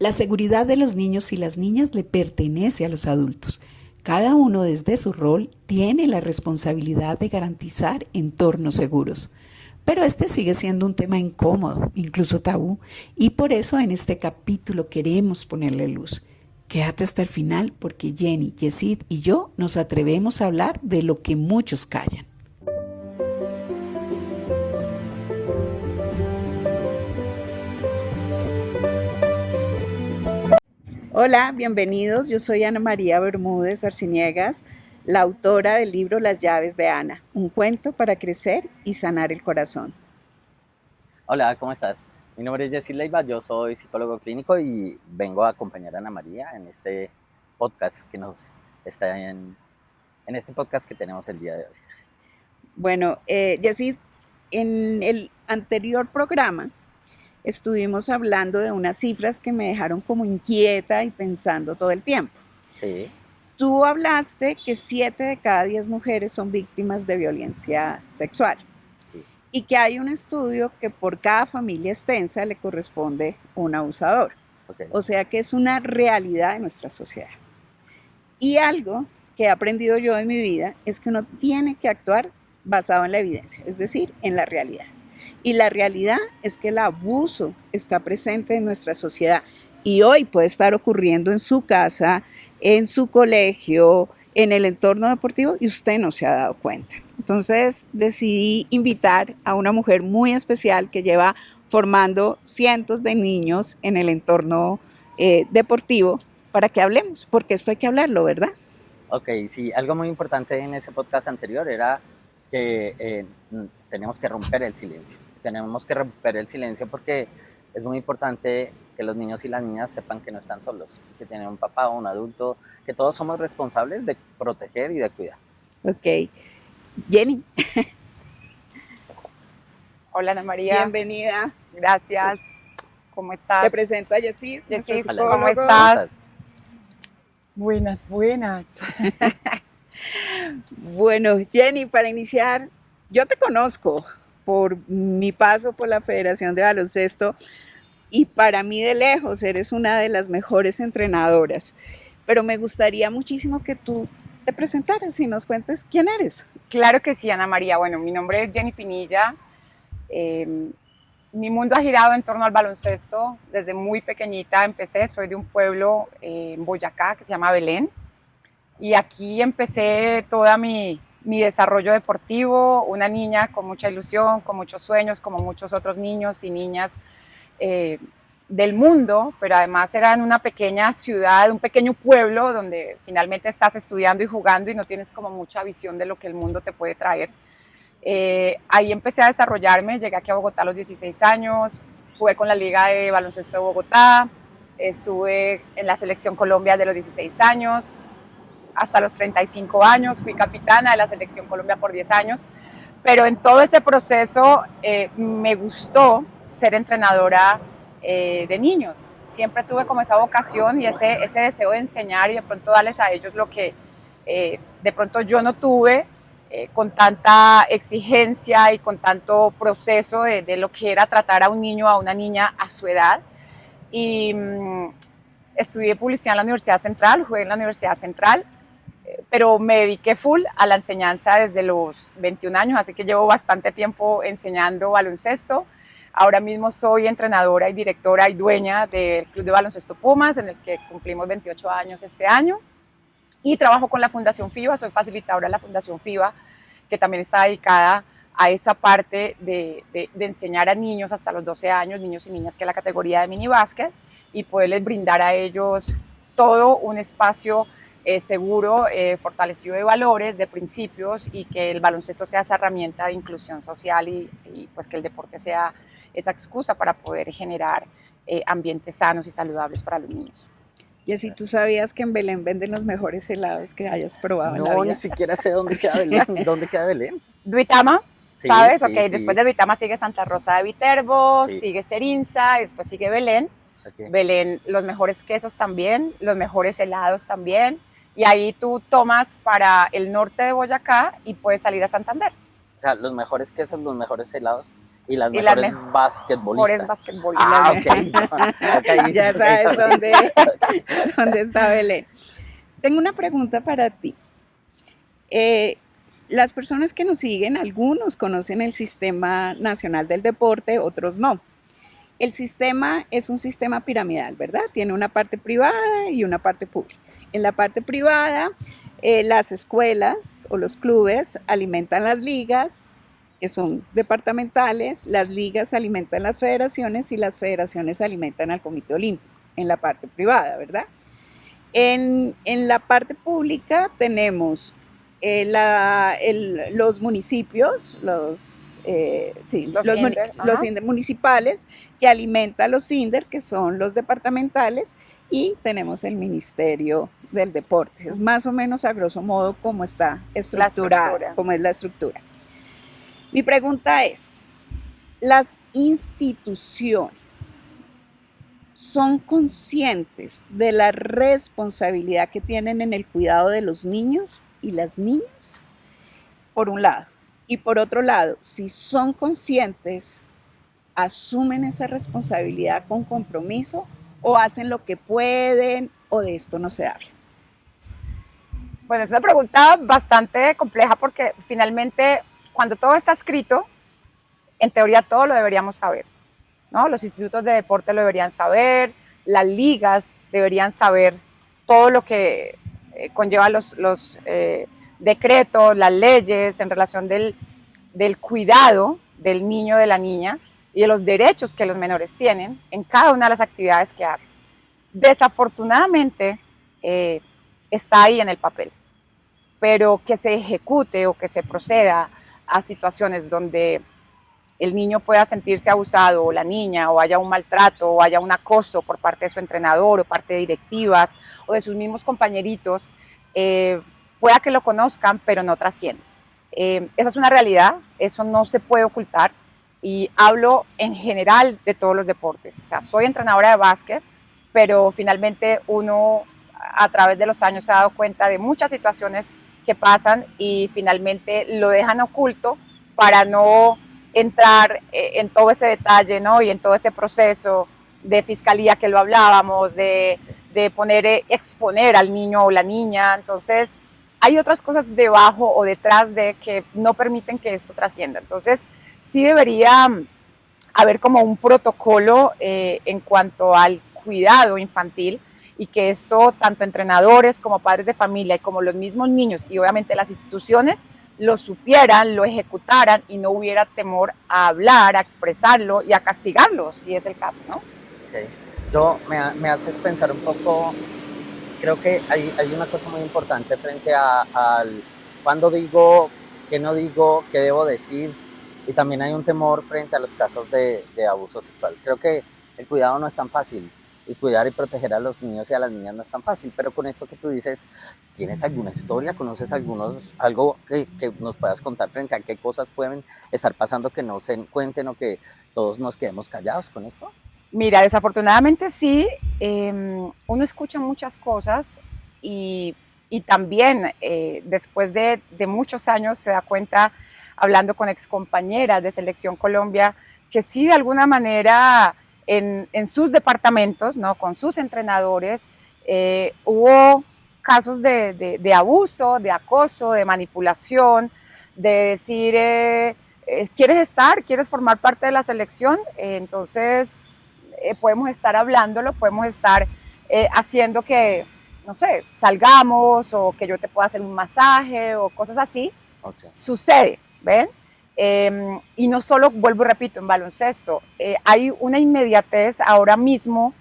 La seguridad de los niños y las niñas le pertenece a los adultos. Cada uno desde su rol tiene la responsabilidad de garantizar entornos seguros. Pero este sigue siendo un tema incómodo, incluso tabú, y por eso en este capítulo queremos ponerle luz. Quédate hasta el final porque Jenny, Yesid y yo nos atrevemos a hablar de lo que muchos callan. Hola, bienvenidos. Yo soy Ana María Bermúdez Arciniegas, la autora del libro Las llaves de Ana, un cuento para crecer y sanar el corazón. Hola, ¿cómo estás? Mi nombre es Jessy Leiva, yo soy psicólogo clínico y vengo a acompañar a Ana María en este podcast que nos está en este podcast que tenemos el día de hoy. Bueno, Jessy, en el anterior programa estuvimos hablando de unas cifras que me dejaron como inquieta y pensando todo el tiempo. Sí. Tú hablaste que 7 de cada 10 mujeres son víctimas de violencia sexual. Sí. Y que hay un estudio que por cada familia extensa le corresponde un abusador. Okay. O sea que es una realidad de nuestra sociedad. Y algo que he aprendido yo en mi vida es que uno tiene que actuar basado en la evidencia, es decir, en la realidad. Y la realidad es que el abuso está presente en nuestra sociedad y hoy puede estar ocurriendo en su casa, en su colegio, en el entorno deportivo y usted no se ha dado cuenta. Entonces decidí invitar a una mujer muy especial que lleva formando cientos de niños en el entorno deportivo para que hablemos, porque esto hay que hablarlo, ¿verdad? Ok, sí, algo muy importante en ese podcast anterior era que tenemos que romper el silencio. Tenemos que romper el silencio porque es muy importante que los niños y las niñas sepan que no están solos, que tienen un papá o un adulto, que todos somos responsables de proteger y de cuidar. Ok. Jenny. Hola Ana María. Bienvenida. Gracias. ¿Cómo estás? Te presento a Yesid, nuestro psicólogo. ¿Cómo estás? Buenas, buenas. Bueno, Jenny, para iniciar, yo te conozco por mi paso por la Federación de Baloncesto y para mí de lejos eres una de las mejores entrenadoras, pero me gustaría muchísimo que tú te presentaras y nos cuentes quién eres. Claro que sí, Ana María. Bueno, mi nombre es Jenny Pinilla. Mi mundo ha girado en torno al baloncesto. Desde muy pequeñita empecé, soy de un pueblo en Boyacá que se llama Belén. Y aquí empecé toda mi desarrollo deportivo, una niña con mucha ilusión, con muchos sueños, como muchos otros niños y niñas del mundo, pero además era en una pequeña ciudad, un pequeño pueblo donde finalmente estás estudiando y jugando y no tienes como mucha visión de lo que el mundo te puede traer. Ahí empecé a desarrollarme, llegué aquí a Bogotá a los 16 años, jugué con la Liga de Baloncesto de Bogotá, estuve en la Selección Colombia de los 16 años, hasta los 35 años, fui capitana de la Selección Colombia por 10 años, pero en todo ese proceso me gustó ser entrenadora de niños. Siempre tuve como esa vocación y ese deseo de enseñar y de pronto darles a ellos lo que de pronto yo no tuve con tanta exigencia y con tanto proceso de lo que era tratar a un niño o a una niña a su edad. Y estudié publicidad en la Universidad Central, jugué en la Universidad Central, pero me dediqué full a la enseñanza desde los 21 años, así que llevo bastante tiempo enseñando baloncesto. Ahora mismo soy entrenadora y directora y dueña del Club de Baloncesto Pumas, en el que cumplimos 28 años este año. Y trabajo con la Fundación FIBA, soy facilitadora de la Fundación FIBA, que también está dedicada a esa parte de enseñar a niños hasta los 12 años, niños y niñas, que es la categoría de mini básquet, y poderles brindar a ellos todo un espacio seguro, fortalecido de valores, de principios, y que el baloncesto sea esa herramienta de inclusión social y pues que el deporte sea esa excusa para poder generar ambientes sanos y saludables para los niños. Y así tú sabías que en Belén venden los mejores helados que hayas probado en la No, vida. ni siquiera sé dónde queda Belén. ¿Dónde queda Belén? Duitama, Sí, ¿sabes? sí, Ok, sí. Después de Duitama sigue Santa Rosa de Viterbo, Sí. sigue Serinza, y después sigue Belén. Okay. Belén, los mejores quesos también, los mejores helados también. Y ahí tú tomas para el norte de Boyacá y puedes salir a Santander. O sea, los mejores quesos, los mejores helados Y las Y las mejores basquetbolistas. basquetbolistas. Ah, ok. Ya sabes dónde está Belén. Tengo una pregunta para ti. Las personas que nos siguen, algunos conocen el Sistema Nacional del Deporte, otros no. El sistema es un sistema piramidal, ¿verdad? Tiene una parte privada y una parte pública. En la parte privada, las escuelas o los clubes alimentan las ligas, que son departamentales, las ligas alimentan las federaciones y las federaciones alimentan al Comité Olímpico, en la parte privada, ¿verdad? En la parte pública tenemos los municipios, los INDER municipales, que alimentan los INDER, que son los departamentales, y tenemos el Ministerio del Deporte. Es más o menos a grosso modo cómo está estructurada, cómo es la estructura. Mi pregunta es, ¿las instituciones son conscientes de la responsabilidad que tienen en el cuidado de los niños y las niñas? Por un lado. Y por otro lado, si son conscientes, asumen esa responsabilidad con compromiso o hacen lo que pueden o de esto no se habla. Bueno, es una pregunta bastante compleja porque finalmente cuando todo está escrito, en teoría todo lo deberíamos saber, ¿no? Los institutos de deporte lo deberían saber, las ligas deberían saber todo lo que conlleva los decretos, las leyes en relación del cuidado del niño, de la niña y de los derechos que los menores tienen en cada una de las actividades que hacen. Desafortunadamente está ahí en el papel, pero que se ejecute o que se proceda a situaciones donde el niño pueda sentirse abusado o la niña, o haya un maltrato o haya un acoso por parte de su entrenador o parte de directivas o de sus mismos compañeritos, pueda que lo conozcan, pero no trasciende. Esa es una realidad, eso no se puede ocultar y hablo en general de todos los deportes. O sea, soy entrenadora de básquet, pero finalmente uno a través de los años se ha dado cuenta de muchas situaciones que pasan y finalmente lo dejan oculto para no entrar en todo ese detalle, ¿no? Y en todo ese proceso de fiscalía que lo hablábamos, de exponer al niño o la niña. Entonces, hay otras cosas debajo o detrás de que no permiten que esto trascienda. Entonces, sí debería haber como un protocolo en cuanto al cuidado infantil y que esto, tanto entrenadores como padres de familia y como los mismos niños y obviamente las instituciones, lo supieran, lo ejecutaran y no hubiera temor a hablar, a expresarlo y a castigarlo, si es el caso, ¿no? Okay. Me haces pensar un poco, creo que hay una cosa muy importante frente al cuándo digo, qué no digo, qué debo decir, y también hay un temor frente a los casos de abuso sexual. Creo que el cuidado no es tan fácil, y cuidar y proteger a los niños y a las niñas no es tan fácil, pero con esto que tú dices, ¿tienes alguna historia? ¿Conoces algo que nos puedas contar frente a qué cosas pueden estar pasando que no se cuenten o que todos nos quedemos callados con esto? Mira, desafortunadamente sí, uno escucha muchas cosas y también después de muchos años se da cuenta, hablando con excompañeras de Selección Colombia, que sí de alguna manera en sus departamentos, ¿no? Con sus entrenadores, hubo casos de abuso, de acoso, de manipulación, de decir, ¿quieres formar parte de la selección? Entonces podemos estar hablándolo, podemos estar haciendo que, no sé, salgamos o que yo te pueda hacer un masaje o cosas así. Okay. Sucede, ¿ven? Y no solo, vuelvo y repito, en baloncesto, hay una inmediatez ahora mismo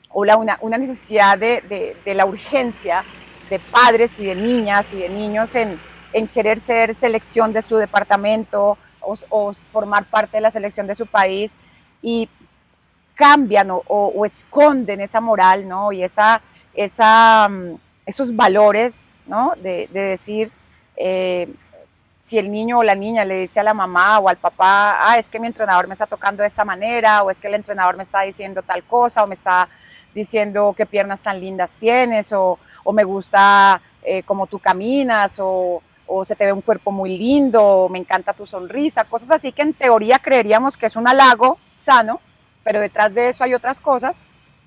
o una necesidad de la urgencia de padres y de niñas y de niños en querer ser selección de su departamento o formar parte de la selección de su país y cambian o esconden esa moral, ¿no? Y esos valores, ¿no? De decir, si el niño o la niña le dice a la mamá o al papá, es que mi entrenador me está tocando de esta manera, o es que el entrenador me está diciendo tal cosa, o me está diciendo qué piernas tan lindas tienes, o me gusta cómo tú caminas, o o se te ve un cuerpo muy lindo, o me encanta tu sonrisa, cosas así que en teoría creeríamos que es un halago sano, pero detrás de eso hay otras cosas.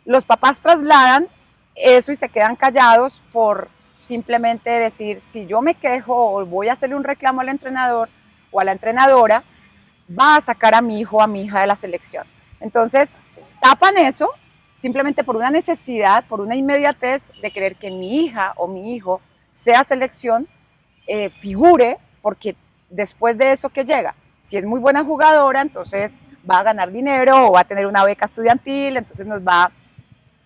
Los papás trasladan eso y se quedan callados por simplemente decir, si yo me quejo o voy a hacerle un reclamo al entrenador o a la entrenadora, va a sacar a mi hijo o a mi hija de la selección. Entonces, tapan eso simplemente por una necesidad, por una inmediatez de querer que mi hija o mi hijo sea selección, figure, porque después de eso que llega, si es muy buena jugadora, entonces va a ganar dinero o va a tener una beca estudiantil, entonces nos va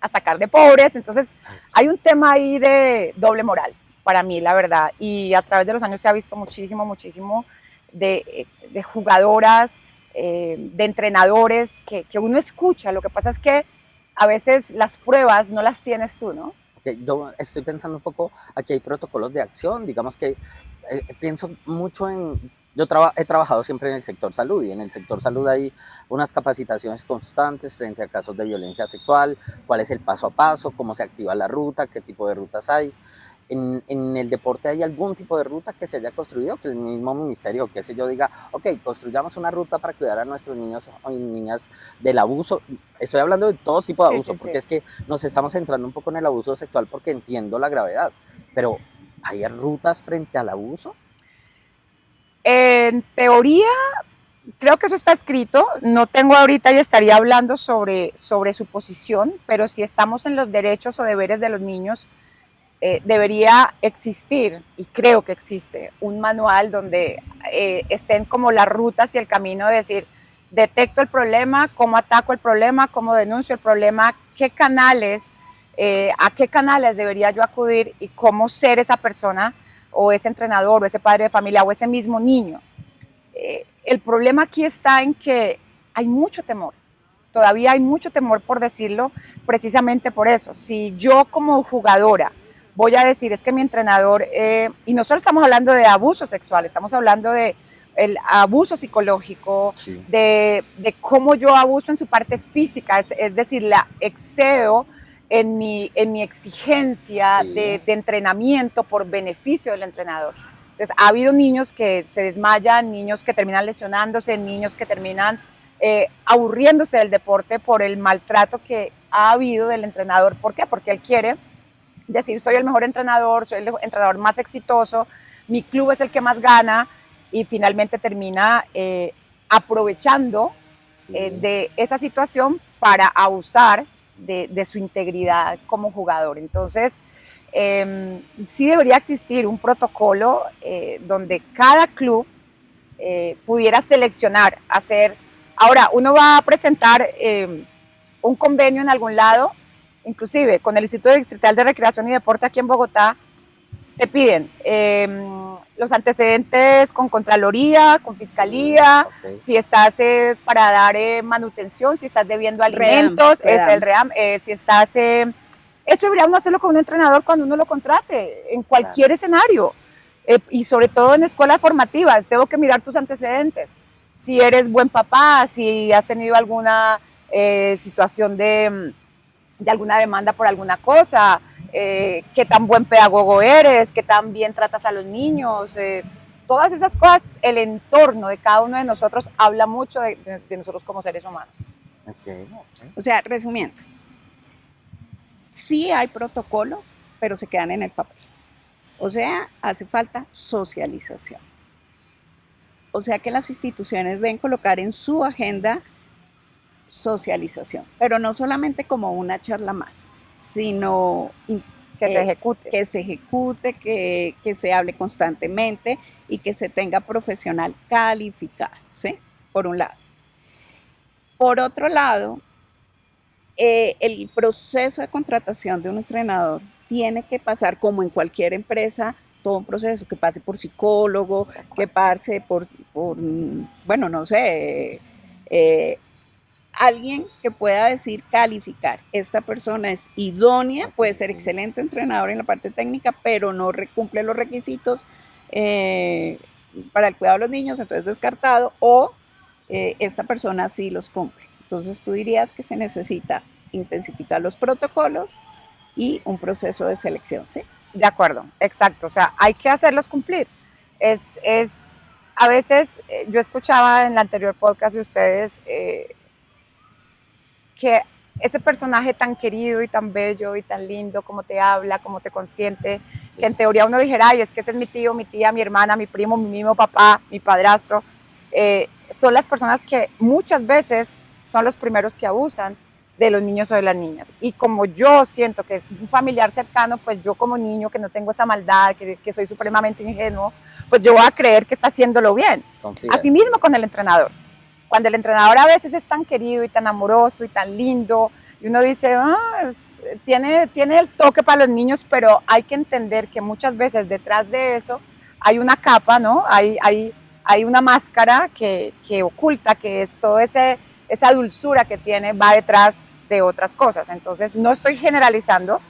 a sacar de pobres. Entonces hay un tema ahí de doble moral para mí, la verdad, y a través de los años se ha visto muchísimo de jugadoras, de entrenadores que uno escucha. Lo que pasa es que a veces las pruebas no las tienes tú, ¿no? Yo estoy pensando un poco, aquí hay protocolos de acción, digamos que pienso mucho en, he trabajado siempre en el sector salud, y en el sector salud hay unas capacitaciones constantes frente a casos de violencia sexual, cuál es el paso a paso, cómo se activa la ruta, qué tipo de rutas hay. En el deporte hay algún tipo de ruta que se haya construido, que el mismo ministerio, qué sé yo, diga, ok, construyamos una ruta para cuidar a nuestros niños y niñas del abuso. Estoy hablando de todo tipo de abuso, porque es que nos estamos centrando un poco en el abuso sexual porque entiendo la gravedad, pero ¿hay rutas frente al abuso? En teoría, creo que eso está escrito. No tengo ahorita y estaría hablando sobre su posición, pero si estamos en los derechos o deberes de los niños, debería existir, y creo que existe, un manual donde estén como las rutas y el camino de decir, detecto el problema, cómo ataco el problema, cómo denuncio el problema, qué canales, a qué canales debería yo acudir y cómo ser esa persona o ese entrenador o ese padre de familia o ese mismo niño. El problema aquí está en que hay mucho temor. Todavía hay mucho temor por decirlo, precisamente por eso. Si yo como jugadora voy a decir, es que mi entrenador, y no solo estamos hablando de abuso sexual, estamos hablando de el abuso psicológico, sí, de cómo yo abuso en su parte física, es decir, la excedo en mi exigencia, sí, de entrenamiento por beneficio del entrenador. Entonces, ha habido niños que se desmayan, niños que terminan lesionándose, niños que terminan aburriéndose del deporte por el maltrato que ha habido del entrenador. ¿Por qué? Porque él quiere decir, soy el mejor entrenador, soy el entrenador más exitoso, mi club es el que más gana, y finalmente termina aprovechando, sí, de esa situación para abusar de su integridad como jugador. Entonces, sí debería existir un protocolo donde cada club pudiera seleccionar, hacer. Ahora, uno va a presentar un convenio en algún lado, inclusive con el Instituto Distrital de Recreación y Deporte aquí en Bogotá, te piden los antecedentes con Contraloría, con Fiscalía, sí, okay, si estás para dar manutención, si estás debiendo alimentos, es el REAM, si estás... eso debería uno hacerlo con un entrenador cuando uno lo contrate, en cualquier, claro, escenario, y sobre todo en escuelas formativas. Tengo que mirar tus antecedentes, si eres buen papá, si has tenido alguna situación de alguna demanda por alguna cosa, qué tan buen pedagogo eres, qué tan bien tratas a los niños, todas esas cosas. El entorno de cada uno de nosotros habla mucho de nosotros como seres humanos. Okay. O sea, resumiendo, sí hay protocolos, pero se quedan en el papel. O sea, hace falta socialización. O sea, que las instituciones deben colocar en su agenda socialización, pero no solamente como una charla más, sino que se ejecute, que se hable constantemente y que se tenga profesional calificado, ¿sí? Por un lado. Por otro lado, el proceso de contratación de un entrenador tiene que pasar, como en cualquier empresa, todo un proceso, que pase por psicólogo, que pase por bueno, no sé, alguien que pueda decir, calificar, esta persona es idónea, puede ser excelente entrenador en la parte técnica, pero no cumple los requisitos para el cuidado de los niños, entonces descartado, o esta persona sí los cumple. Entonces tú dirías que se necesita intensificar los protocolos y un proceso de selección, ¿sí? De acuerdo, exacto, o sea, hay que hacerlos cumplir. A veces, yo escuchaba en el anterior podcast de ustedes que ese personaje tan querido y tan bello y tan lindo, como te habla, como te consiente, Sí. que en teoría uno dijera, ay, es que ese es mi tío, mi tía, mi hermana, mi primo, mi mismo papá, mi padrastro, son las personas que muchas veces son los primeros que abusan de los niños o de las niñas. Y como yo siento que es un familiar cercano, pues yo como niño que no tengo esa maldad, que soy supremamente ingenuo, pues yo voy a creer que está haciéndolo bien. Confías. Asimismo con el entrenador. Cuando el entrenador a veces es tan querido y tan amoroso y tan lindo, y uno dice, tiene el toque para los niños, pero hay que entender que muchas veces detrás de eso hay una capa, ¿no? Hay una máscara que oculta, que es toda esa dulzura que tiene, va detrás de otras cosas. Entonces, no estoy generalizando,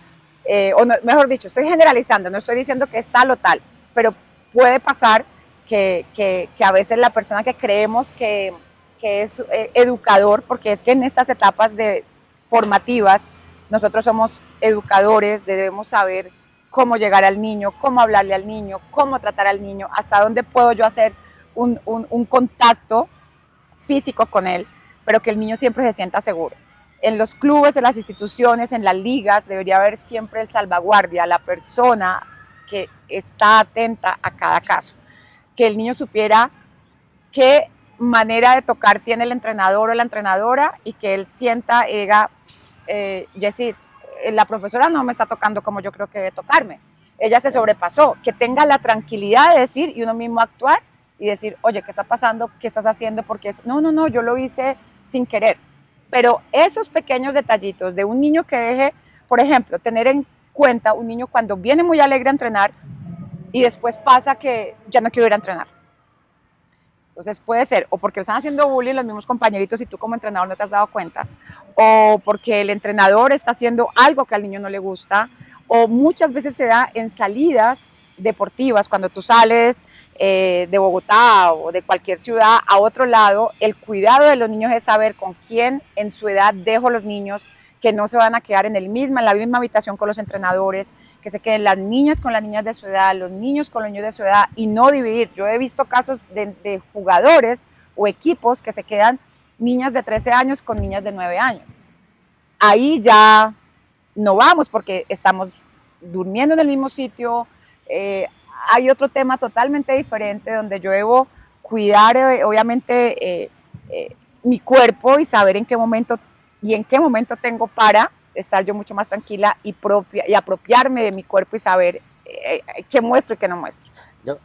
o no, mejor dicho, estoy generalizando, no estoy diciendo que es tal o tal, pero puede pasar que a veces la persona que creemos que es educador, porque es que en estas etapas formativas nosotros somos educadores, debemos saber cómo llegar al niño, cómo hablarle al niño, cómo tratar al niño, hasta dónde puedo yo hacer un contacto físico con él, pero que el niño siempre se sienta seguro. En los clubes, en las instituciones, en las ligas, debería haber siempre el salvaguardia, la persona que está atenta a cada caso. Que el niño supiera qué manera de tocar tiene el entrenador o la entrenadora y que él sienta, diga, Jessy, la profesora no me está tocando como yo creo que debe tocarme. Ella se sobrepasó. Que tenga la tranquilidad de decir y uno mismo actuar y decir, oye, ¿qué está pasando? ¿Qué estás haciendo? Porque no, yo lo hice sin querer. Pero esos pequeños detallitos de un niño que deje, por ejemplo, tener en cuenta un niño cuando viene muy alegre a entrenar y después pasa que ya no quiero ir a entrenar. Entonces puede ser o porque le están haciendo bullying los mismos compañeritos y tú como entrenador no te has dado cuenta, o porque el entrenador está haciendo algo que al niño no le gusta, o muchas veces se da en salidas deportivas, cuando tú sales de Bogotá o de cualquier ciudad a otro lado, el cuidado de los niños es saber con quién en su edad dejo los niños, que no se van a quedar en la misma habitación con los entrenadores, que se queden las niñas con las niñas de su edad, los niños con los niños de su edad y no dividir. Yo he visto casos de jugadores o equipos que se quedan niñas de 13 años con niñas de 9 años. Ahí ya no vamos porque estamos durmiendo en el mismo sitio. Hay otro tema totalmente diferente donde yo debo cuidar obviamente mi cuerpo y saber en qué momento tengo para estar yo mucho más tranquila y apropiarme de mi cuerpo y saber qué muestro y qué no muestro.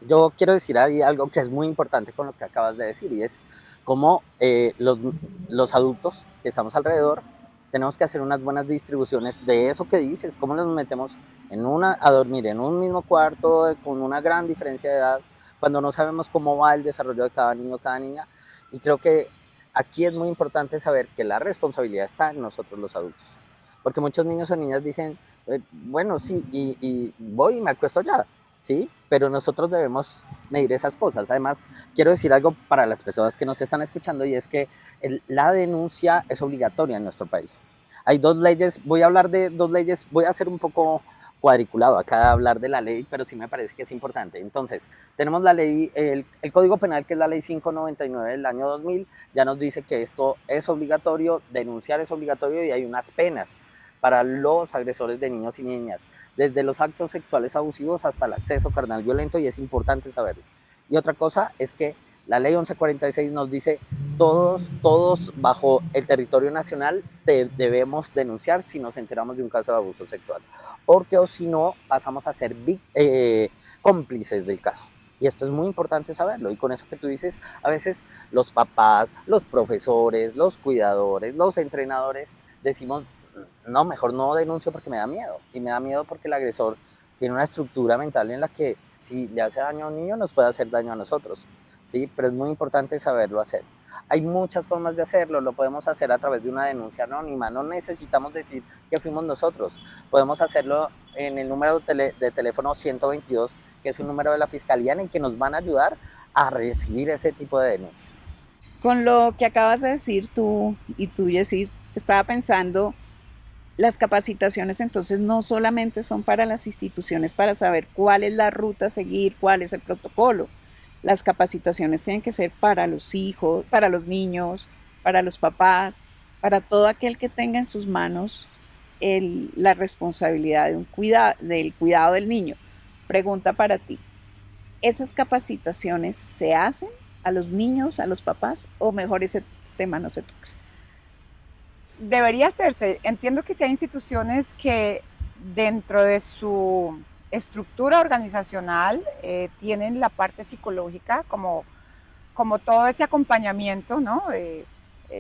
Yo quiero decir ahí algo que es muy importante con lo que acabas de decir, y es cómo los adultos que estamos alrededor tenemos que hacer unas buenas distribuciones de eso que dices, cómo nos metemos a dormir en un mismo cuarto con una gran diferencia de edad, cuando no sabemos cómo va el desarrollo de cada niño o cada niña. Y creo que aquí es muy importante saber que la responsabilidad está en nosotros los adultos. Porque muchos niños o niñas dicen, bueno, sí, y voy y me acuesto ya, ¿sí? Pero nosotros debemos medir esas cosas. Además, quiero decir algo para las personas que nos están escuchando, y es que la denuncia es obligatoria en nuestro país. Hay dos leyes, voy a hablar de dos leyes, voy a hacer un poco cuadriculado acá a hablar de la ley, pero sí me parece que es importante. Entonces, tenemos la ley, el Código Penal, que es la ley 599 del año 2000, ya nos dice que esto es obligatorio, denunciar es obligatorio, y hay unas penas para los agresores de niños y niñas, desde los actos sexuales abusivos hasta el acceso carnal violento, y es importante saberlo. Y otra cosa es que la ley 1146 nos dice, todos bajo el territorio nacional debemos denunciar si nos enteramos de un caso de abuso sexual, porque o si no pasamos a ser cómplices del caso. Y esto es muy importante saberlo. Y con eso que tú dices, a veces los papás, los profesores, los cuidadores, los entrenadores decimos, no, mejor no denuncio porque me da miedo. Y me da miedo porque el agresor tiene una estructura mental en la que si le hace daño a un niño nos puede hacer daño a nosotros, ¿sí? Pero es muy importante saberlo hacer. Hay muchas formas de hacerlo, lo podemos hacer a través de una denuncia anónima, no necesitamos decir que fuimos nosotros, podemos hacerlo en el número de teléfono 122, que es un número de la Fiscalía en el que nos van a ayudar a recibir ese tipo de denuncias. Con lo que acabas de decir tú, Jessy, estaba pensando, las capacitaciones entonces no solamente son para las instituciones para saber cuál es la ruta a seguir, cuál es el protocolo, Las capacitaciones tienen que ser para los hijos, para los niños, para los papás, para todo aquel que tenga en sus manos la responsabilidad del cuidado del niño. Pregunta para ti, ¿esas capacitaciones se hacen a los niños, a los papás, o mejor ese tema no se toca? Debería hacerse. Entiendo que sí hay instituciones que dentro de su estructura organizacional tienen la parte psicológica como todo ese acompañamiento, ¿no?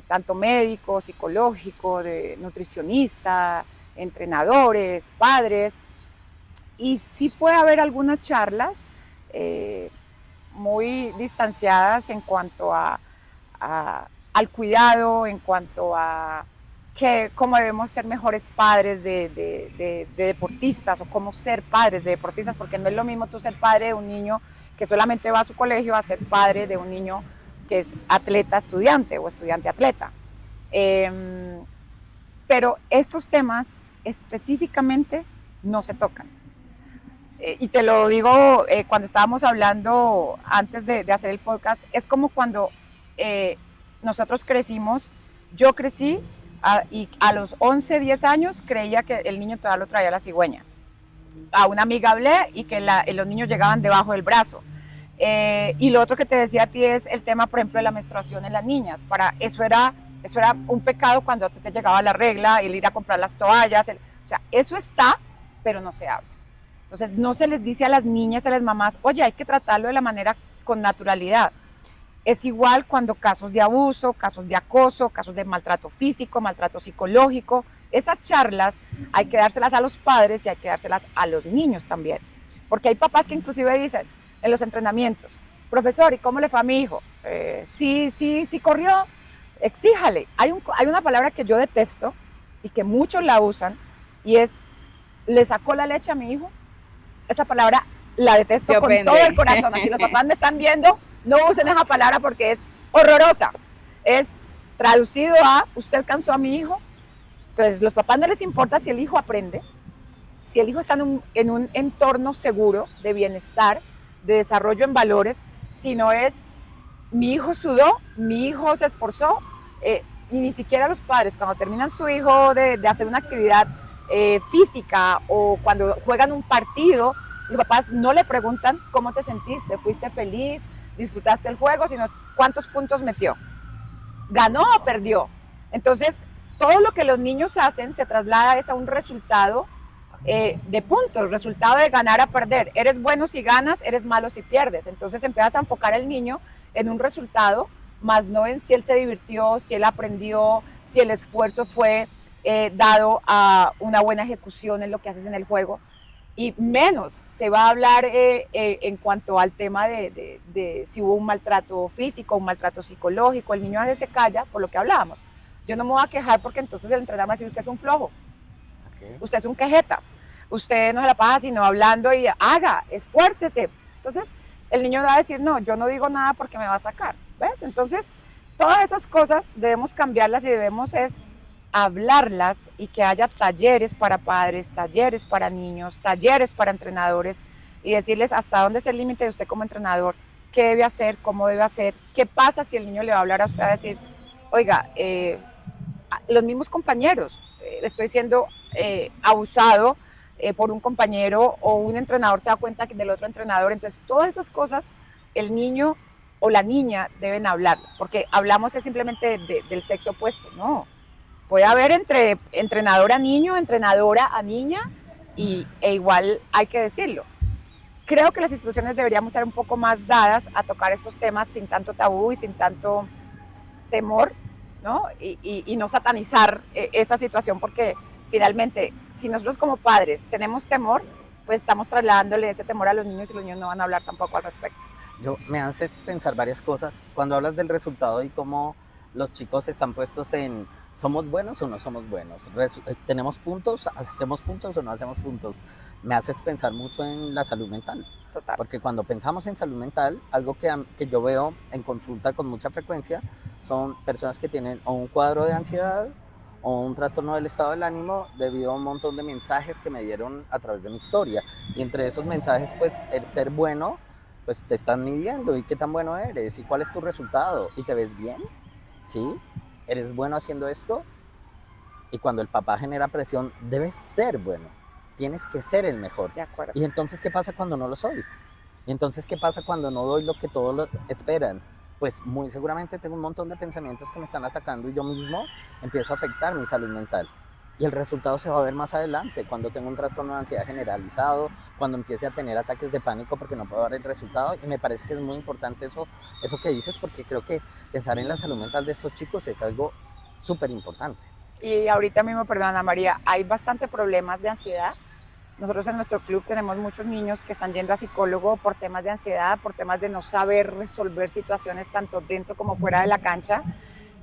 Tanto médico, psicológico, de nutricionista, entrenadores, padres. Y sí puede haber algunas charlas muy distanciadas en cuanto al cuidado, en cuanto a cómo debemos ser mejores padres de deportistas o cómo ser padres de deportistas, porque no es lo mismo tú ser padre de un niño que solamente va a su colegio a ser padre de un niño que es atleta estudiante o estudiante atleta. Pero estos temas específicamente no se tocan. Y te lo digo cuando estábamos hablando antes de hacer el podcast, es como cuando nosotros crecimos, yo crecí y a los 11, 10 años creía que el niño todavía lo traía la cigüeña. A una amiga hablé y que los niños llegaban debajo del brazo. Y lo otro que te decía a ti es el tema, por ejemplo, de la menstruación en las niñas. Eso era un pecado cuando te llegaba la regla, el ir a comprar las toallas. O sea, eso está, pero no se habla. Entonces, no se les dice a las niñas, a las mamás, oye, hay que tratarlo de la manera con naturalidad. Es igual cuando casos de abuso, casos de acoso, casos de maltrato físico, maltrato psicológico. Esas charlas hay que dárselas a los padres y hay que dárselas a los niños también. Porque hay papás que inclusive dicen en los entrenamientos, profesor, ¿y cómo le fue a mi hijo? Sí corrió, exíjale. Hay una palabra que yo detesto y que muchos la usan y es, ¿le sacó la leche a mi hijo? Esa palabra la detesto con todo el corazón. Si los papás me están viendo, no usen esa palabra porque es horrorosa. Es traducido a, ¿usted cansó a mi hijo? Entonces, los papás no les importa si el hijo aprende, si el hijo está en un entorno seguro de bienestar, de desarrollo en valores, sino es, mi hijo sudó, mi hijo se esforzó, y ni siquiera los padres, cuando terminan su hijo de hacer una actividad física o cuando juegan un partido, los papás no le preguntan cómo te sentiste, fuiste feliz, disfrutaste el juego, sino cuántos puntos metió, ganó o perdió. Entonces, todo lo que los niños hacen se traslada a un resultado de puntos, resultado de ganar a perder. Eres bueno si ganas, eres malo si pierdes. Entonces empiezas a enfocar al niño en un resultado, más no en si él se divirtió, si él aprendió, si el esfuerzo fue dado a una buena ejecución en lo que haces en el juego, y menos se va a hablar en cuanto al tema de si hubo un maltrato físico, un maltrato psicológico. El niño a veces se calla por lo que hablábamos. Yo no me voy a quejar porque entonces el entrenador me va a decir, usted es un flojo, usted es un quejetas, usted no se la pasa sino hablando y haga, esfuércese. Entonces el niño va a decir, no, yo no digo nada porque me va a sacar, ¿ves? Entonces todas esas cosas debemos cambiarlas y debemos hablarlas, y que haya talleres para padres, talleres para niños, talleres para entrenadores, y decirles hasta dónde es el límite de usted como entrenador, qué debe hacer, cómo debe hacer, qué pasa si el niño le va a hablar a usted a decir, oiga, los mismos compañeros, estoy siendo abusado por un compañero, o un entrenador se da cuenta del otro entrenador. Entonces todas esas cosas el niño o la niña deben hablar, porque hablamos es simplemente del sexo opuesto, no. Puede haber entre entrenador a niño, entrenadora a niña, e igual hay que decirlo. Creo que las instituciones deberíamos ser un poco más dadas a tocar estos temas sin tanto tabú y sin tanto temor, ¿no? Y no satanizar esa situación, porque finalmente, si nosotros como padres tenemos temor, pues estamos trasladándole ese temor a los niños, y los niños no van a hablar tampoco al respecto. Me haces pensar varias cosas. Cuando hablas del resultado y cómo los chicos están puestos en ¿somos buenos o no somos buenos? ¿Tenemos puntos? ¿Hacemos puntos o no hacemos puntos? Me haces pensar mucho en la salud mental. Total. Porque cuando pensamos en salud mental, algo que yo veo en consulta con mucha frecuencia son personas que tienen o un cuadro de ansiedad o un trastorno del estado del ánimo debido a un montón de mensajes que me dieron a través de mi historia. Y entre esos mensajes, pues, el ser bueno pues te están midiendo y qué tan bueno eres y cuál es tu resultado y te ves bien, ¿sí? ¿Eres bueno haciendo esto? Y cuando el papá genera presión, debes ser bueno, tienes que ser el mejor. De acuerdo. Y entonces, ¿qué pasa cuando no lo soy? Y entonces, ¿qué pasa cuando no doy lo que todos lo esperan? Pues muy seguramente tengo un montón de pensamientos que me están atacando y yo mismo empiezo a afectar mi salud mental. Y el resultado se va a ver más adelante, cuando tengo un trastorno de ansiedad generalizado, cuando empiece a tener ataques de pánico porque no puedo dar el resultado. Y me parece que es muy importante eso que dices, porque creo que pensar en la salud mental de estos chicos es algo súper importante. Y ahorita mismo, perdona María, hay bastante problemas de ansiedad. Nosotros en nuestro club tenemos muchos niños que están yendo a psicólogo por temas de ansiedad, por temas de no saber resolver situaciones tanto dentro como fuera de la cancha.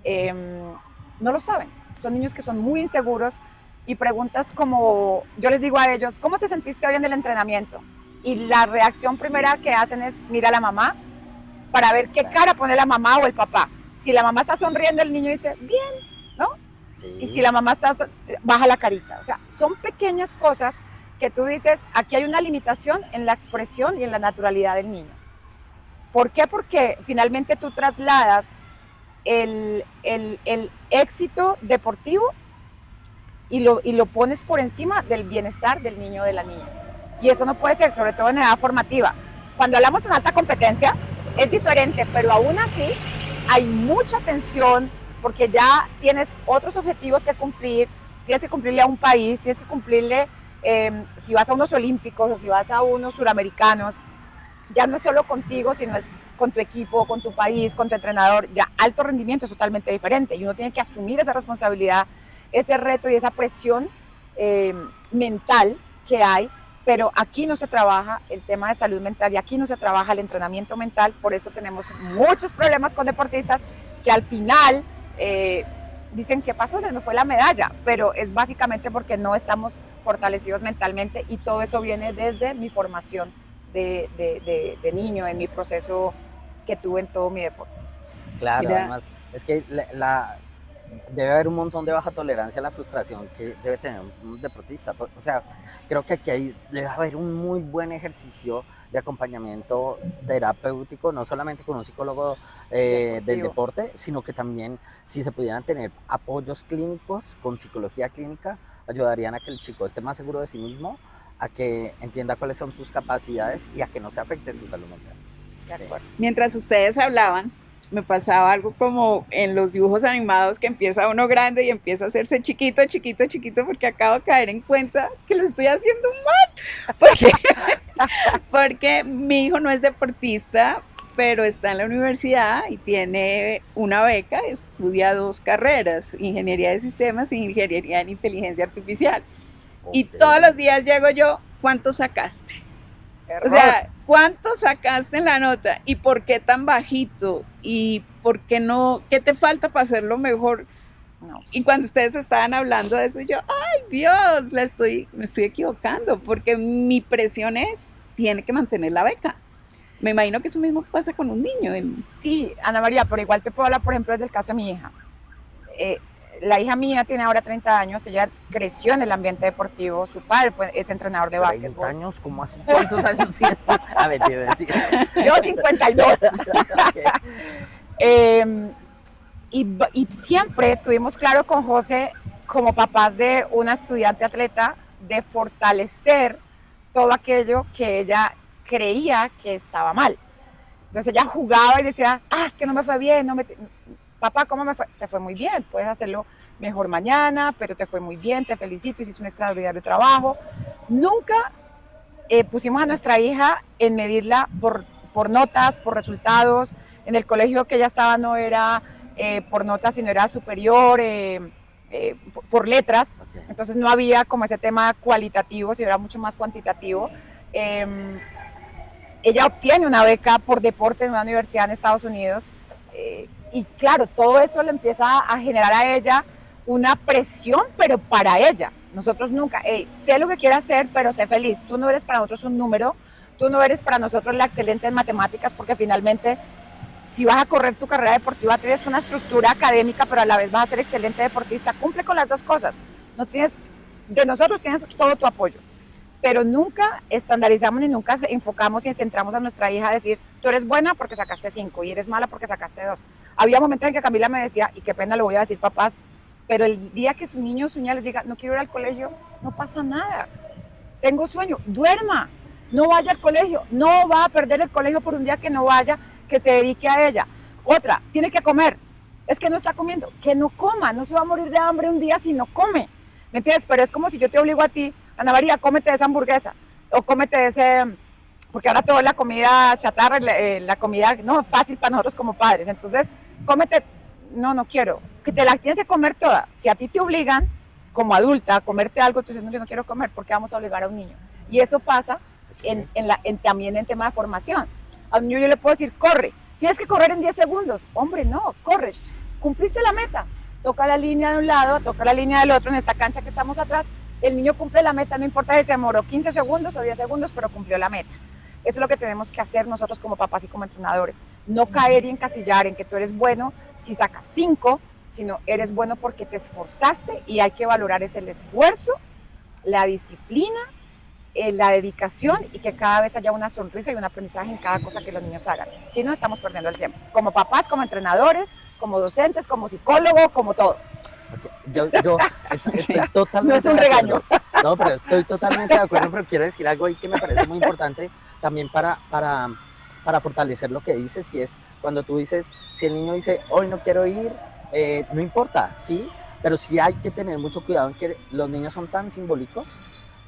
No lo saben. Son niños que son muy inseguros y preguntas como, yo les digo a ellos, ¿cómo te sentiste hoy en el entrenamiento? Y la reacción primera que hacen es, mira a la mamá, para ver qué cara pone la mamá o el papá. Si la mamá está sonriendo, el niño dice, bien, ¿no? Sí. Y si la mamá está, baja la carita. O sea, son pequeñas cosas que tú dices, aquí hay una limitación en la expresión y en la naturalidad del niño. ¿Por qué? Porque finalmente tú trasladas el éxito deportivo y lo pones por encima del bienestar del niño o de la niña. Y eso no puede ser, sobre todo en edad formativa. Cuando hablamos en alta competencia es diferente, pero aún así hay mucha tensión porque ya tienes otros objetivos que cumplir, tienes que cumplirle a un país, tienes que cumplirle, si vas a unos olímpicos o si vas a unos suramericanos, ya no es solo contigo, sino es con tu equipo, con tu país, con tu entrenador. Ya alto rendimiento es totalmente diferente y uno tiene que asumir esa responsabilidad, ese reto y esa presión mental que hay, pero aquí no se trabaja el tema de salud mental y aquí no se trabaja el entrenamiento mental. Por eso tenemos muchos problemas con deportistas que al final dicen, ¿qué pasó? Se me fue la medalla, pero es básicamente porque no estamos fortalecidos mentalmente y todo eso viene desde mi formación de niño, en mi proceso que tuve en todo mi deporte. Claro, Mira, además es que debe haber un montón de baja tolerancia a la frustración que debe tener un deportista. O sea, creo que aquí debe haber un muy buen ejercicio de acompañamiento terapéutico, no solamente con un psicólogo del deporte, sino que también si se pudieran tener apoyos clínicos con psicología clínica, ayudarían a que el chico esté más seguro de sí mismo, a que entienda cuáles son sus capacidades y a que no se afecte su salud mental. De acuerdo. mientras ustedes hablaban, me pasaba algo como en los dibujos animados que empieza uno grande y empieza a hacerse chiquito, chiquito, chiquito, porque acabo de caer en cuenta que lo estoy haciendo mal. Porque mi hijo no es deportista, pero está en la universidad y tiene una beca, estudia 2 carreras, ingeniería de sistemas e ingeniería en inteligencia artificial. Y todos los días llego yo, ¿cuánto sacaste? Error. O sea, ¿cuánto sacaste en la nota? ¿Y por qué tan bajito? ¿Y por qué no? ¿Qué te falta para hacerlo mejor? No. Y cuando ustedes estaban hablando de eso, yo, ¡ay Dios! Me estoy equivocando, porque mi presión tiene que mantener la beca. Me imagino que eso mismo pasa con un niño. Sí, Ana María, pero igual te puedo hablar, por ejemplo, desde el caso de mi hija. La hija mía tiene ahora 30 años, ella creció en el ambiente deportivo, su padre es entrenador de básquetbol. ¿30 años? ¿Cómo así? ¿Cuántos años tienes? Mentira. Yo 52. Y siempre tuvimos claro con José, como papás de una estudiante atleta, de fortalecer todo aquello que ella creía que estaba mal. Entonces ella jugaba y decía, es que no me fue bien, papá, ¿cómo me fue? Te fue muy bien, puedes hacerlo mejor mañana, pero te fue muy bien, te felicito, hiciste un extraordinario trabajo. Nunca pusimos a nuestra hija en medirla por notas, por resultados. En el colegio que ella estaba no era por notas, sino era superior, por letras. Okay. Entonces no había como ese tema cualitativo, sino era mucho más cuantitativo. Ella obtiene una beca por deporte en una universidad en Estados Unidos. Y claro, todo eso le empieza a generar a ella una presión, pero para ella. Nosotros nunca, sé lo que quiero hacer, pero sé feliz. Tú no eres para nosotros un número, tú no eres para nosotros la excelente en matemáticas, porque finalmente, si vas a correr tu carrera deportiva, tienes una estructura académica, pero a la vez vas a ser excelente deportista. Cumple con las dos cosas. De nosotros tienes todo tu apoyo. pero nunca estandarizamos ni nunca enfocamos y centramos a nuestra hija a decir, tú eres buena porque sacaste 5 y eres mala porque sacaste 2. Había momentos en que Camila me decía, y qué pena lo voy a decir, papás, pero el día que su niño o su niña les diga, no quiero ir al colegio, no pasa nada. Tengo sueño, duerma, no vaya al colegio, no va a perder el colegio por un día que no vaya, que se dedique a ella. Otra, tiene que comer, es que no está comiendo, que no coma, no se va a morir de hambre un día si no come, ¿me entiendes? Pero es como si yo te obligo a ti, Ana María, cómete esa hamburguesa, o cómete ese, porque ahora toda la comida chatarra, la comida no fácil para nosotros como padres, entonces cómete, no quiero, que te la tienes que comer toda, si a ti te obligan como adulta a comerte algo, tú dices, no, yo no quiero comer, ¿por qué vamos a obligar a un niño? Y eso pasa también en tema de formación. A un niño yo le puedo decir, corre, tienes que correr en 10 segundos. Hombre, no, corre, cumpliste la meta. Toca la línea de un lado, toca la línea del otro en esta cancha que estamos atrás. El niño cumple la meta, no importa si se demoró 15 segundos o 10 segundos, pero cumplió la meta. Eso es lo que tenemos que hacer nosotros como papás y como entrenadores. No caer y encasillar en que tú eres bueno si sacas 5, sino eres bueno porque te esforzaste y hay que valorar ese el esfuerzo, la disciplina, la dedicación y que cada vez haya una sonrisa y un aprendizaje en cada cosa que los niños hagan. Si no, estamos perdiendo el tiempo. Como papás, como entrenadores, como docentes, como psicólogos, como todo. Okay. Yo estoy totalmente no es un regaño. No, pero estoy totalmente de acuerdo, pero quiero decir algo ahí que me parece muy importante también para fortalecer lo que dices, y es cuando tú dices, si el niño dice, hoy no quiero ir, no importa, ¿sí? Pero sí hay que tener mucho cuidado en que los niños son tan simbólicos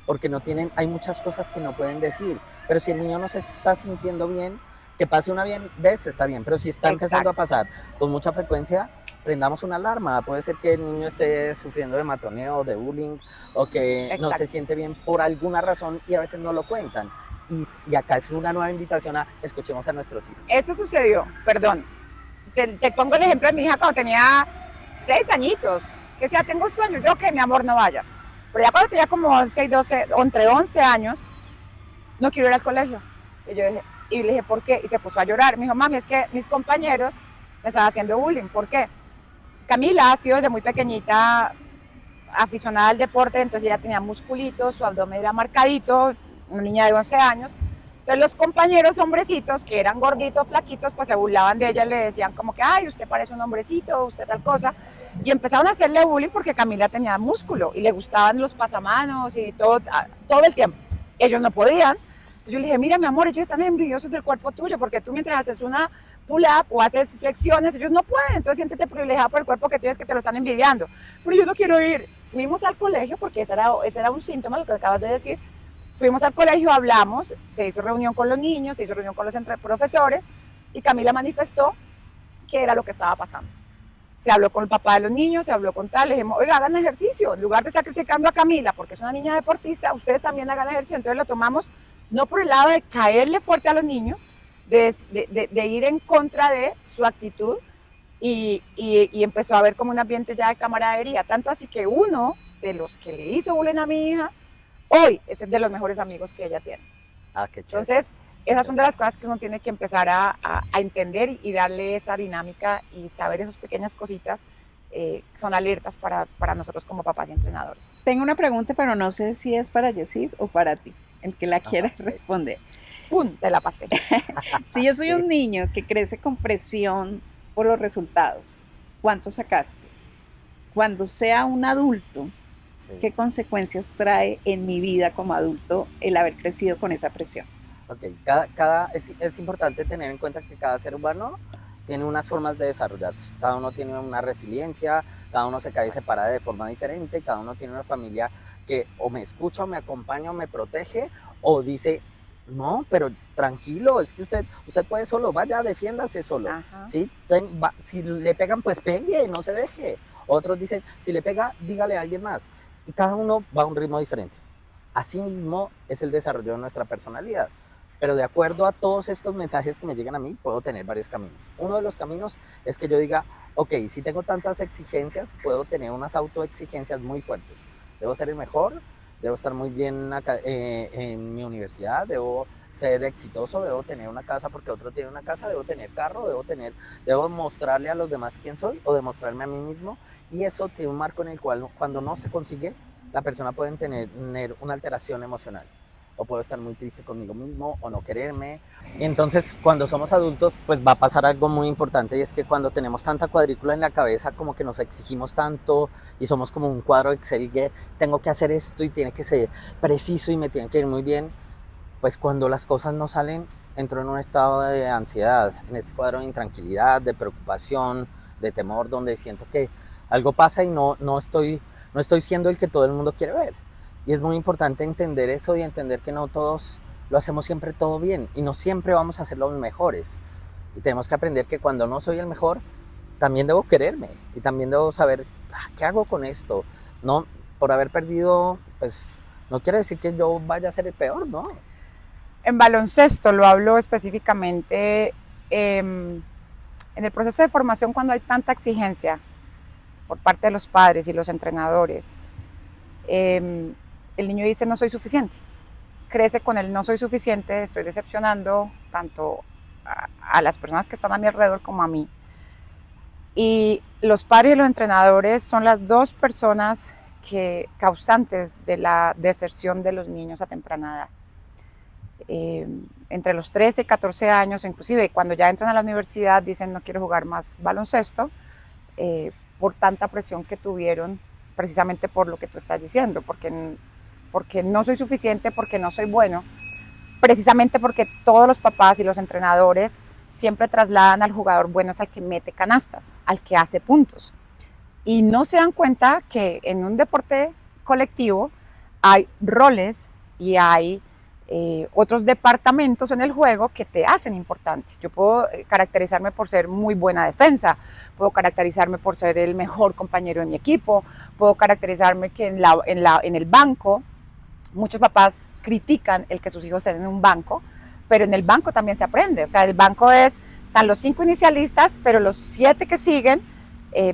porque hay muchas cosas que no pueden decir, pero si el niño no se está sintiendo bien, que pase una vez está bien, pero si está empezando a pasar con mucha frecuencia, prendamos una alarma. Puede ser que el niño esté sufriendo de matoneo, de bullying, o que no se siente bien por alguna razón y a veces no lo cuentan. Y acá es una nueva invitación a escuchemos a nuestros hijos. Eso sucedió, perdón. Te pongo el ejemplo de mi hija cuando tenía 6 añitos, que decía, tengo sueño, yo que mi amor no vayas. Pero ya cuando tenía como 6, 12, o entre 11 años, no quiero ir al colegio. Y le dije, ¿por qué? Y se puso a llorar. Me dijo, mami, es que mis compañeros me están haciendo bullying. ¿Por qué? Camila ha sido desde muy pequeñita aficionada al deporte, entonces ella tenía musculitos, su abdomen era marcadito, una niña de 11 años. Entonces los compañeros hombrecitos, que eran gorditos, flaquitos, pues se burlaban de ella, le decían como que, ay, usted parece un hombrecito, usted tal cosa. Y empezaron a hacerle bullying porque Camila tenía músculo y le gustaban los pasamanos y todo el tiempo. Ellos no podían. Entonces yo le dije, mira, mi amor, ellos están envidiosos del cuerpo tuyo porque tú mientras haces una pull-up o haces flexiones, ellos no pueden. Entonces siéntete privilegiada por el cuerpo que tienes, que te lo están envidiando. Pero yo no quiero ir. Fuimos al colegio porque ese era un síntoma, lo que acabas de decir. Fuimos al colegio, hablamos, se hizo reunión con los niños, se hizo reunión con los profesores y Camila manifestó que era lo que estaba pasando. Se habló con el papá de los niños, se habló con tal, le dijimos, oiga, hagan ejercicio, en lugar de estar criticando a Camila porque es una niña deportista, ustedes también hagan ejercicio. Entonces lo tomamos no por el lado de caerle fuerte a los niños, de ir en contra de su actitud y empezó a haber como un ambiente ya de camaradería, tanto así que uno de los que le hizo bullying a mi hija, hoy es de los mejores amigos que ella tiene. Ah, qué chévere. Entonces, esas son de las cosas que uno tiene que empezar a entender y darle esa dinámica y saber esas pequeñas cositas son alertas para nosotros como papás y entrenadores. Tengo una pregunta, pero no sé si es para Yesid o para ti, el que la quiera responder. ¡Pum! Te la pasé. Si yo soy un niño que crece con presión por los resultados, ¿cuánto sacaste? Cuando sea un adulto, ¿qué consecuencias trae en mi vida como adulto el haber crecido con esa presión? Ok, es importante tener en cuenta que cada ser humano tiene unas formas de desarrollarse. Cada uno tiene una resiliencia, cada uno se cae y se para de forma diferente, cada uno tiene una familia que o me escucha, o me acompaña, o me protege, o dice, no, pero tranquilo, es que usted puede solo, vaya, defiéndase solo. ¿Sí? Si le pegan, pues pegue, no se deje. Otros dicen, si le pega, dígale a alguien más. Y cada uno va a un ritmo diferente. Asimismo, es el desarrollo de nuestra personalidad. Pero de acuerdo a todos estos mensajes que me llegan a mí, puedo tener varios caminos. Uno de los caminos es que yo diga, ok, si tengo tantas exigencias, puedo tener unas autoexigencias muy fuertes. Debo ser el mejor, debo estar muy bien en mi universidad, debo ser exitoso, debo tener una casa porque otro tiene una casa, debo tener carro, debo mostrarle a los demás quién soy o demostrarme a mí mismo. Y eso tiene un marco en el cual cuando no se consigue, la persona puede tener una alteración emocional. o puedo estar muy triste conmigo mismo, o no quererme. Y entonces, cuando somos adultos, pues va a pasar algo muy importante, y es que cuando tenemos tanta cuadrícula en la cabeza, como que nos exigimos tanto, y somos como un cuadro Excel que tengo que hacer esto, y tiene que ser preciso, y me tiene que ir muy bien, pues cuando las cosas no salen, entro en un estado de ansiedad, en este cuadro de intranquilidad, de preocupación, de temor, donde siento que algo pasa y no estoy siendo el que todo el mundo quiere ver. Y es muy importante entender eso y entender que no todos lo hacemos siempre todo bien y no siempre vamos a ser los mejores. Y tenemos que aprender que cuando no soy el mejor, también debo quererme y también debo saber qué hago con esto. No, por haber perdido, pues no quiere decir que yo vaya a ser el peor, ¿no? En baloncesto lo hablo específicamente en el proceso de formación, cuando hay tanta exigencia por parte de los padres y los entrenadores. El niño dice no soy suficiente, crece con el no soy suficiente, estoy decepcionando tanto a las personas que están a mi alrededor como a mí. Y los padres y los entrenadores son las dos personas causantes de la deserción de los niños a temprana edad. Entre los 13 y 14 años, inclusive cuando ya entran a la universidad, dicen no quiero jugar más baloncesto, por tanta presión que tuvieron, precisamente por lo que tú estás diciendo, porque no soy suficiente, porque no soy bueno, precisamente porque todos los papás y los entrenadores siempre trasladan al jugador bueno al que mete canastas, al que hace puntos, y no se dan cuenta que en un deporte colectivo hay roles y hay otros departamentos en el juego que te hacen importante. Yo puedo caracterizarme por ser muy buena defensa, puedo caracterizarme por ser el mejor compañero de mi equipo, puedo caracterizarme que en el banco, muchos papás critican el que sus hijos estén en un banco, pero en el banco también se aprende. O sea, el banco están los 5 inicialistas, pero los 7 que siguen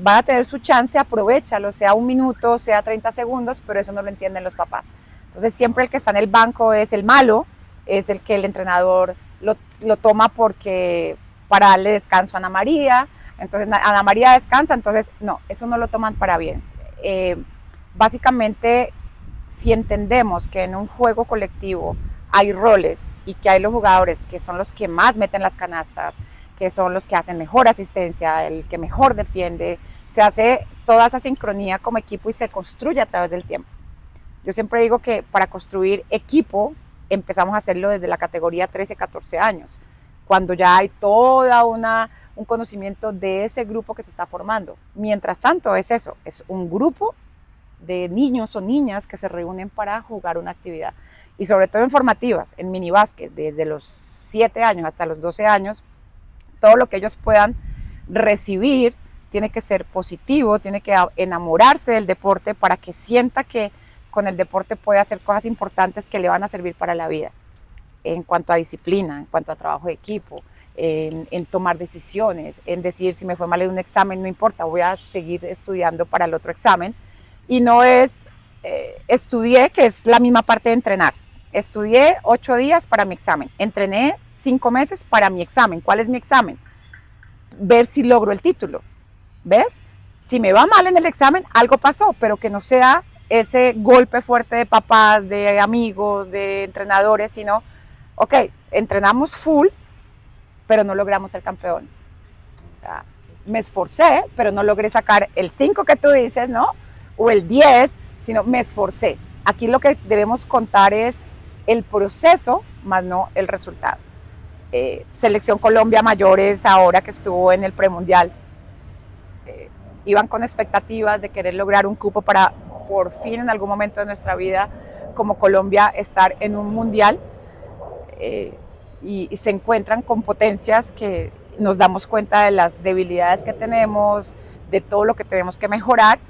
van a tener su chance, aprovechalo, sea 1 minuto, sea 30 segundos, pero eso no lo entienden los papás. Entonces siempre el que está en el banco es el malo, es el que el entrenador lo toma para darle descanso a Ana María, entonces Ana María descansa, entonces no, eso no lo toman para bien. Básicamente, si entendemos que en un juego colectivo hay roles y que hay los jugadores que son los que más meten las canastas, que son los que hacen mejor asistencia, el que mejor defiende, se hace toda esa sincronía como equipo y se construye a través del tiempo. Yo siempre digo que para construir equipo empezamos a hacerlo desde la categoría 13, 14 años, cuando ya hay toda un conocimiento de ese grupo que se está formando. Mientras tanto es eso, es un grupo de niños o niñas que se reúnen para jugar una actividad. Y sobre todo en formativas, en minibásquet, desde los 7 años hasta los 12 años, todo lo que ellos puedan recibir tiene que ser positivo, tiene que enamorarse del deporte para que sienta que con el deporte puede hacer cosas importantes que le van a servir para la vida, en cuanto a disciplina, en cuanto a trabajo de equipo, en tomar decisiones, en decir si me fue mal en un examen, no importa, voy a seguir estudiando para el otro examen. Y no es estudié, que es la misma parte de entrenar. Estudié 8 días para mi examen, entrené 5 meses para mi examen. ¿Cuál es mi examen? Ver si logro el título. ¿Ves? Si me va mal en el examen, algo pasó, pero que no sea ese golpe fuerte de papás, de amigos, de entrenadores, sino, ok, entrenamos full, pero no logramos ser campeones. O sea, me esforcé, pero no logré sacar el 5 que tú dices, ¿no? O el 10, sino me esforcé. Aquí lo que debemos contar es el proceso, más no el resultado. Selección Colombia mayores, ahora que estuvo en el premundial, iban con expectativas de querer lograr un cupo para por fin en algún momento de nuestra vida como Colombia estar en un mundial, y se encuentran con potencias que nos damos cuenta de las debilidades que tenemos, de todo lo que tenemos que mejorar,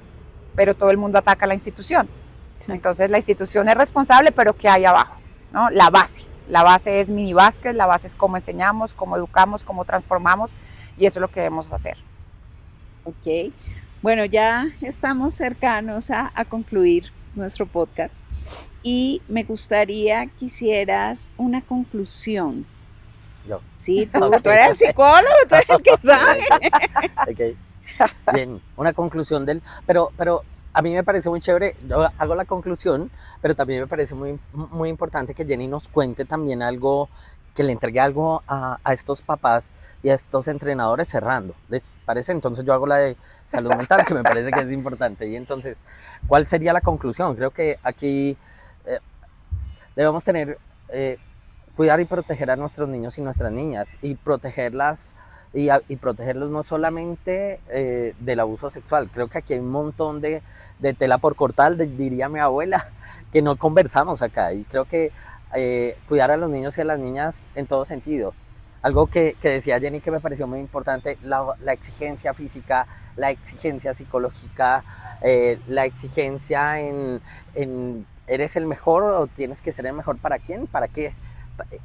pero todo el mundo ataca a la institución. Sí. Entonces la institución es responsable, pero ¿qué hay abajo? ¿No? La base es minibásquet, la base es cómo enseñamos, cómo educamos, cómo transformamos, y eso es lo que debemos hacer. Ok, bueno, ya estamos cercanos a concluir nuestro podcast y me gustaría que hicieras una conclusión. Yo. Sí, tú eres el psicólogo, tú eres el que sabe. Okay. Bien, una conclusión pero a mí me parece muy chévere, yo hago la conclusión, pero también me parece muy importante que Jenny nos cuente también algo, que le entregue algo a estos papás y a estos entrenadores cerrando. ¿Les parece? Entonces yo hago la de salud mental, que me parece que es importante. Y entonces, ¿cuál sería la conclusión? Creo que aquí debemos tener, cuidar y proteger a nuestros niños y nuestras niñas, y protegerlas y protegerlos no solamente del abuso sexual. Creo que aquí hay un montón de tela por cortar, diría mi abuela, que no conversamos acá, y creo que cuidar a los niños y a las niñas en todo sentido. Algo que decía Jenny que me pareció muy importante, la exigencia física, la exigencia psicológica, la exigencia en ¿eres el mejor o tienes que ser el mejor para quién? ¿Para qué?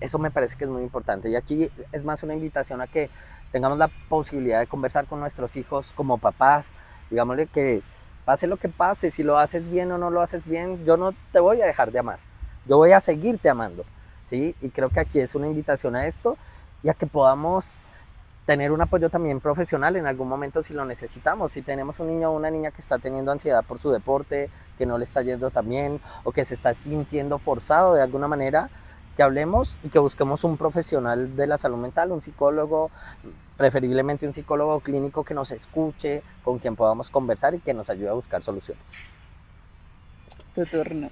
Eso me parece que es muy importante. Y aquí es más una invitación a que tengamos la posibilidad de conversar con nuestros hijos como papás. Digámosle que pase lo que pase, si lo haces bien o no lo haces bien, yo no te voy a dejar de amar. Yo voy a seguirte amando, ¿sí? Y creo que aquí es una invitación a esto y a que podamos tener un apoyo también profesional en algún momento si lo necesitamos. Si tenemos un niño o una niña que está teniendo ansiedad por su deporte, que no le está yendo tan bien o que se está sintiendo forzado de alguna manera, que hablemos y que busquemos un profesional de la salud mental, un psicólogo, preferiblemente un psicólogo clínico que nos escuche, con quien podamos conversar y que nos ayude a buscar soluciones. Tu turno.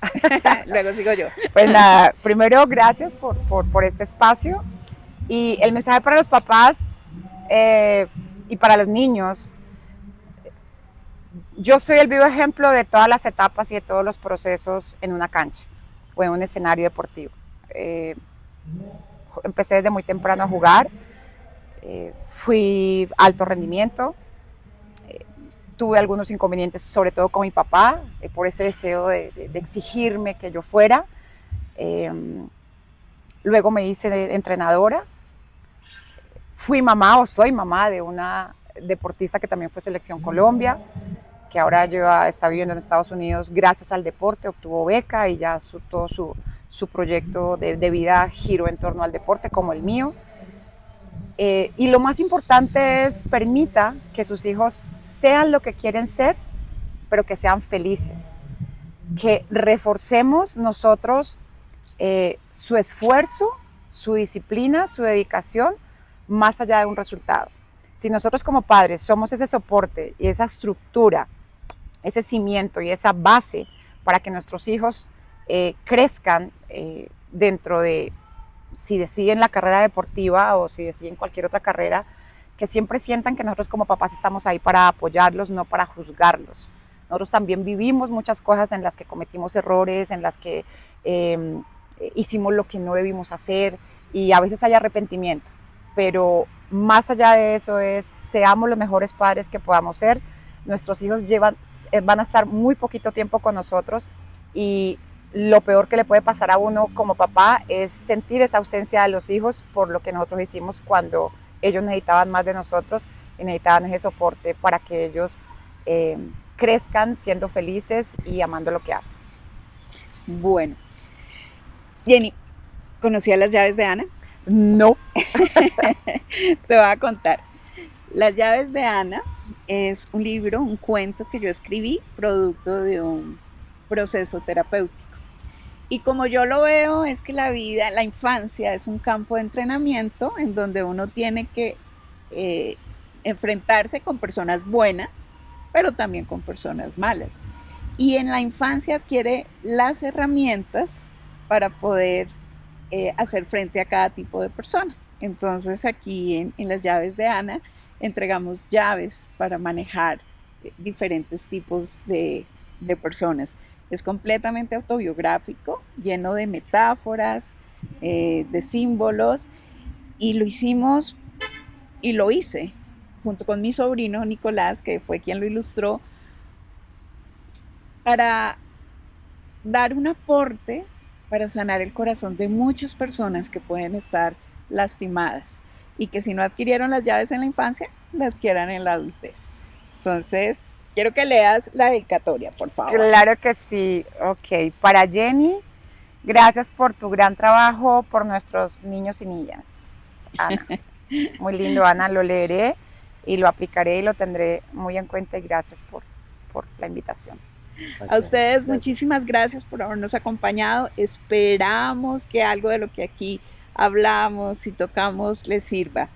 Luego sigo yo. Pues nada, primero gracias por este espacio, y el mensaje para los papás y para los niños. Yo soy el vivo ejemplo de todas las etapas y de todos los procesos en una cancha o en un escenario deportivo. Empecé desde muy temprano a jugar, fui alto rendimiento, tuve algunos inconvenientes, sobre todo con mi papá, por ese deseo de exigirme que yo fuera. Luego me hice entrenadora, fui mamá o soy mamá de una deportista que también fue Selección Colombia, que ahora está viviendo en Estados Unidos gracias al deporte, obtuvo beca y ya todo su proyecto de vida giró en torno al deporte como el mío. Y lo más importante es permita que sus hijos sean lo que quieren ser, pero que sean felices. Que reforcemos nosotros su esfuerzo, su disciplina, su dedicación, más allá de un resultado. Si nosotros como padres somos ese soporte y esa estructura, ese cimiento y esa base para que nuestros hijos crezcan dentro de, si deciden la carrera deportiva o si deciden cualquier otra carrera, que siempre sientan que nosotros como papás estamos ahí para apoyarlos, no para juzgarlos. Nosotros también vivimos muchas cosas en las que cometimos errores, en las que hicimos lo que no debimos hacer, y a veces hay arrepentimiento, pero más allá de eso seamos los mejores padres que podamos ser. Nuestros hijos van a estar muy poquito tiempo con nosotros, y lo peor que le puede pasar a uno como papá es sentir esa ausencia de los hijos por lo que nosotros hicimos cuando ellos necesitaban más de nosotros y necesitaban ese soporte para que ellos crezcan siendo felices y amando lo que hacen. Bueno, Jenny, ¿conocías Las llaves de Ana? No. Te voy a contar. Las llaves de Ana es un libro, un cuento que yo escribí producto de un proceso terapéutico. Y como yo lo veo, es que la vida, la infancia es un campo de entrenamiento en donde uno tiene que enfrentarse con personas buenas, pero también con personas malas. Y en la infancia adquiere las herramientas para poder hacer frente a cada tipo de persona. Entonces aquí en Las llaves de Ana entregamos llaves para manejar diferentes tipos de personas. Es completamente autobiográfico, lleno de metáforas, de símbolos, y lo hicimos, y lo hice junto con mi sobrino Nicolás, que fue quien lo ilustró, para dar un aporte para sanar el corazón de muchas personas que pueden estar lastimadas y que si no adquirieron las llaves en la infancia, la adquieran en la adultez. Entonces, quiero que leas la dedicatoria, por favor. Claro que sí. Ok. Para Jenny, gracias por tu gran trabajo por nuestros niños y niñas. Ana. Muy lindo, Ana. Lo leeré y lo aplicaré y lo tendré muy en cuenta, y gracias por la invitación. A ustedes Gracias. muchísimas gracias por habernos acompañado. Esperamos que algo de lo que aquí hablamos y tocamos les sirva.